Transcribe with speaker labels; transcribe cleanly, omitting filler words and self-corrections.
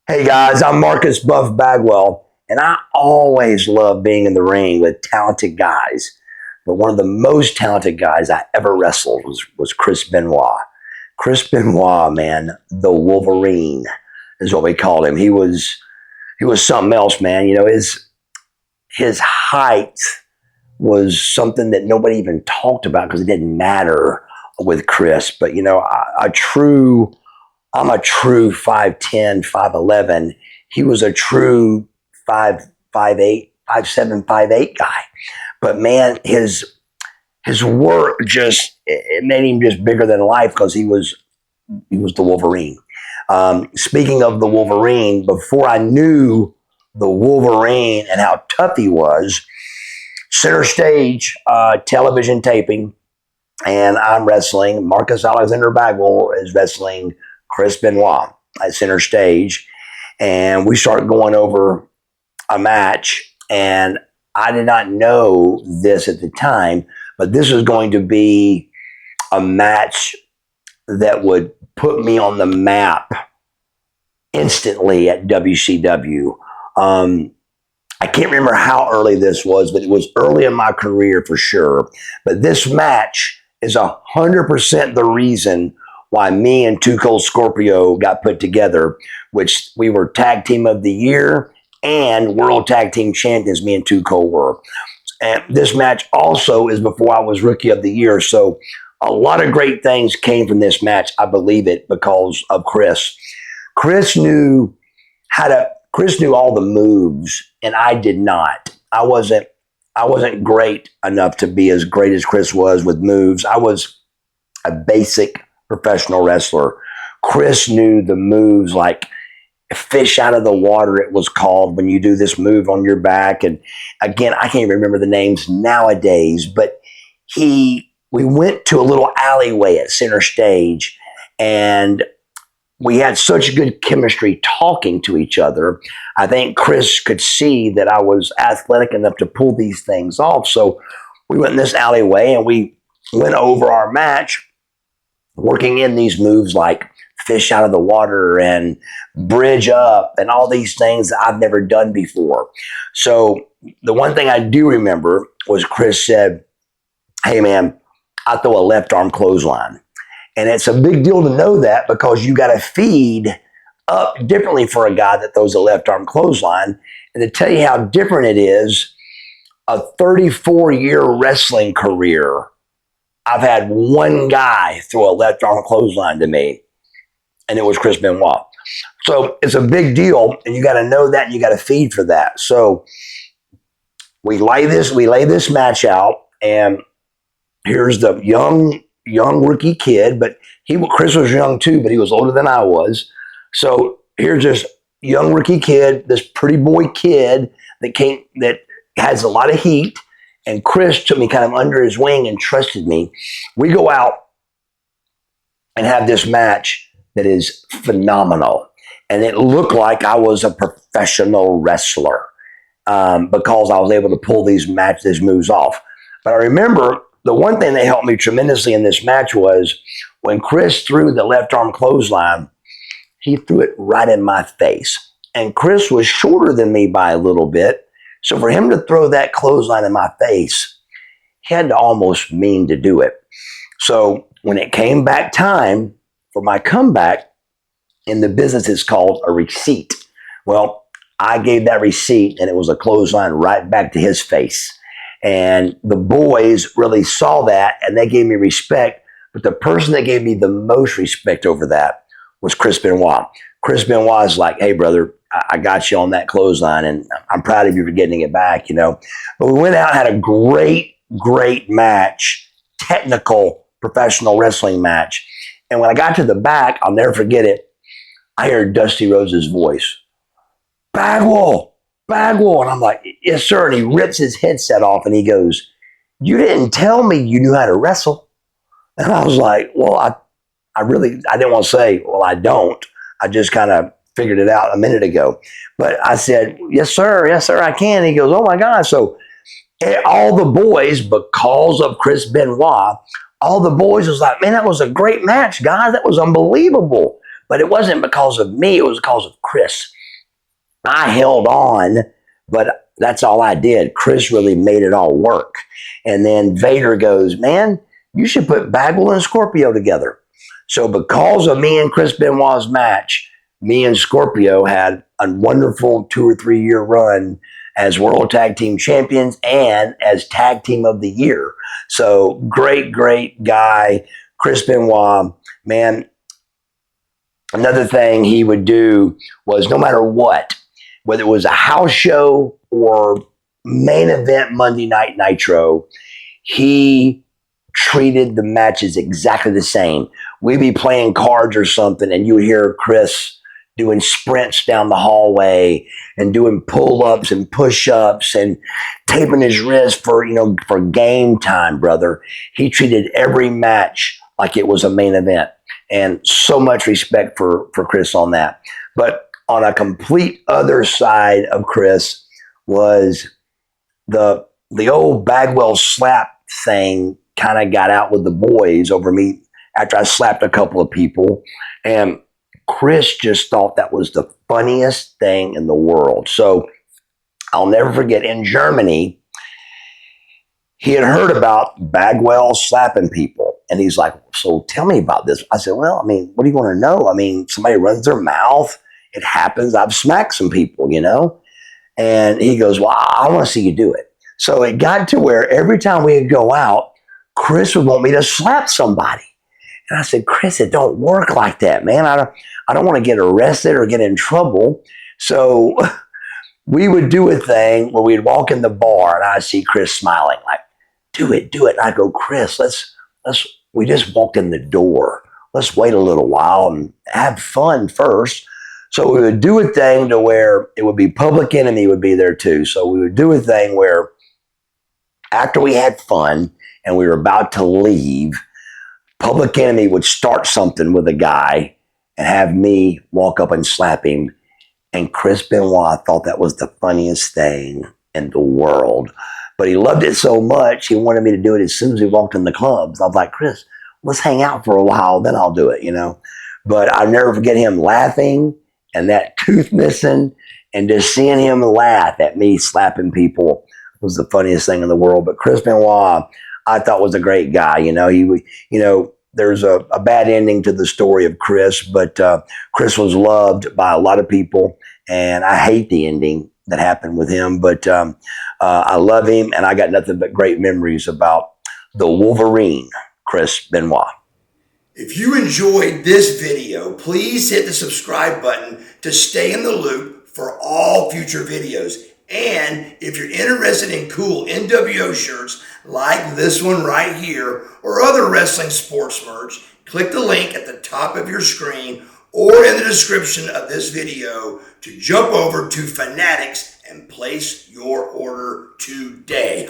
Speaker 1: Hey guys, I'm Marcus Buff Bagwell, and I always love being in the ring with talented guys. But one of the most talented guys I ever wrestled was Chris Benoit. Chris Benoit, man, the Wolverine is what we called him. He was something else, man. His height was something that nobody even talked about because it didn't matter with Chris. But I'm a true 5'10", 5'11". He was a true 5'8", 5'7", 5'8" guy. But man, his work just it made him just bigger than life because he was the Wolverine. Speaking of the Wolverine, before I knew the Wolverine and how tough he was, center stage television taping, and I'm wrestling. Marcus Alexander Bagwell is wrestling Chris Benoit at center stage, and we start going over a match. And I did not know this at the time, but this was going to be a match that would put me on the map instantly at WCW. I can't remember how early this was, but it was early in my career for sure. But this match is 100% the reason why me and Too Cold Scorpio got put together, which we were Tag Team of the Year and World Tag Team Champions, me and Too Cold were. And this match also is before I was Rookie of the Year. So a lot of great things came from this match. I believe it because of Chris. Chris knew all the moves, and I did not. I wasn't great enough to be as great as Chris was with moves. I was a basic professional wrestler. Chris knew the moves like fish out of the water, it was called, when you do this move on your back. And again, I can't remember the names nowadays, but we went to a little alleyway at center stage, and we had such good chemistry talking to each other. I think Chris could see that I was athletic enough to pull these things off. So we went in this alleyway and we went over our match, working in these moves like fish out of the water and bridge up and all these things that I've never done before. So the one thing I do remember was Chris said, "Hey man, I throw a left arm clothesline." And it's a big deal to know that because you got to feed up differently for a guy that throws a left arm clothesline. And to tell you how different it is, a 34-year wrestling career, I've had one guy throw a left arm clothesline to me, and it was Chris Benoit. So it's a big deal, and you got to know that, and you got to feed for that. So we lay this match out, and here's the young rookie kid, but Chris was young too, but he was older than I was. So here's this young rookie kid, this pretty boy kid that has a lot of heat. And Chris took me kind of under his wing and trusted me. We go out and have this match that is phenomenal. And it looked like I was a professional wrestler because I was able to pull these moves off. But I remember the one thing that helped me tremendously in this match was when Chris threw the left arm clothesline, he threw it right in my face. And Chris was shorter than me by a little bit. So for him to throw that clothesline in my face, he had to almost mean to do it. So when it came back time for my comeback, in the business it's called a receipt. Well, I gave that receipt, and it was a clothesline right back to his face. And the boys really saw that, and they gave me respect. But the person that gave me the most respect over that was Chris Benoit. Chris Benoit is like, "Hey, brother, I got you on that clothesline, and I'm proud of you for getting it back, you know." But we went out and had a great match, technical professional wrestling match. And when I got to the back, I'll never forget it, I heard Dusty Rhodes' voice, "Bagwell, Bagwell." And I'm like, "Yes, sir." And he rips his headset off and he goes, "You didn't tell me you knew how to wrestle." And I was like, well, I didn't want to say, well, I don't. I just kind of figured it out a minute ago. But I said, yes, sir, I can. And he goes, oh my God. So all the boys, because of Chris Benoit, all the boys was like, man, that was a great match, guys. That was unbelievable. But it wasn't because of me. It was because of Chris. I held on, but that's all I did. Chris really made it all work. And then Vader goes, man, you should put Bagwell and Scorpio together. So because of me and Chris Benoit's match, me and Scorpio had a wonderful 2 or 3 year run as World Tag Team Champions and as Tag Team of the Year. So great, great guy, Chris Benoit. Man, another thing he would do was no matter what, whether it was a house show or main event Monday Night Nitro, he treated the matches exactly the same. We'd be playing cards or something, and you would hear Chris doing sprints down the hallway and doing pull-ups and push-ups and taping his wrist for game time, brother. He treated every match like it was a main event. And so much respect for Chris on that. But on a complete other side of Chris was the old Bagwell slap thing kind of got out with the boys over me after I slapped a couple of people. And Chris just thought that was the funniest thing in the world. So I'll never forget, in Germany, he had heard about Bagwell slapping people. And he's like, so tell me about this. I said, well, I mean, what do you want to know? I mean, somebody runs their mouth. It happens. I've smacked some people, And he goes, well, I want to see you do it. So it got to where every time we'd go out, Chris would want me to slap somebody. And I said, Chris, it don't work like that, man. I don't want to get arrested or get in trouble. So we would do a thing where we'd walk in the bar and I'd see Chris smiling like, do it. And I'd go, Chris, we just walked in the door. Let's wait a little while and have fun first. So we would do a thing to where it would be Public Enemy would be there too. So we would do a thing where after we had fun and we were about to leave, Public Enemy would start something with a guy and have me walk up and slap him. And Chris Benoit thought that was the funniest thing in the world. But he loved it so much, he wanted me to do it as soon as we walked in the clubs. I was like, Chris, let's hang out for a while, then I'll do it, But I'll never forget him laughing and that tooth missing and just seeing him laugh at me slapping people was the funniest thing in the world. But Chris Benoit, I thought was a great guy. There's a bad ending to the story of Chris, but Chris was loved by a lot of people, and I hate the ending that happened with him, but I love him, and I got nothing but great memories about the Wolverine, Chris Benoit.
Speaker 2: If you enjoyed this video, please hit the subscribe button to stay in the loop for all future videos. And if you're interested in cool NWO shirts like this one right here or other wrestling sports merch, click the link at the top of your screen or in the description of this video to jump over to Fanatics and place your order today.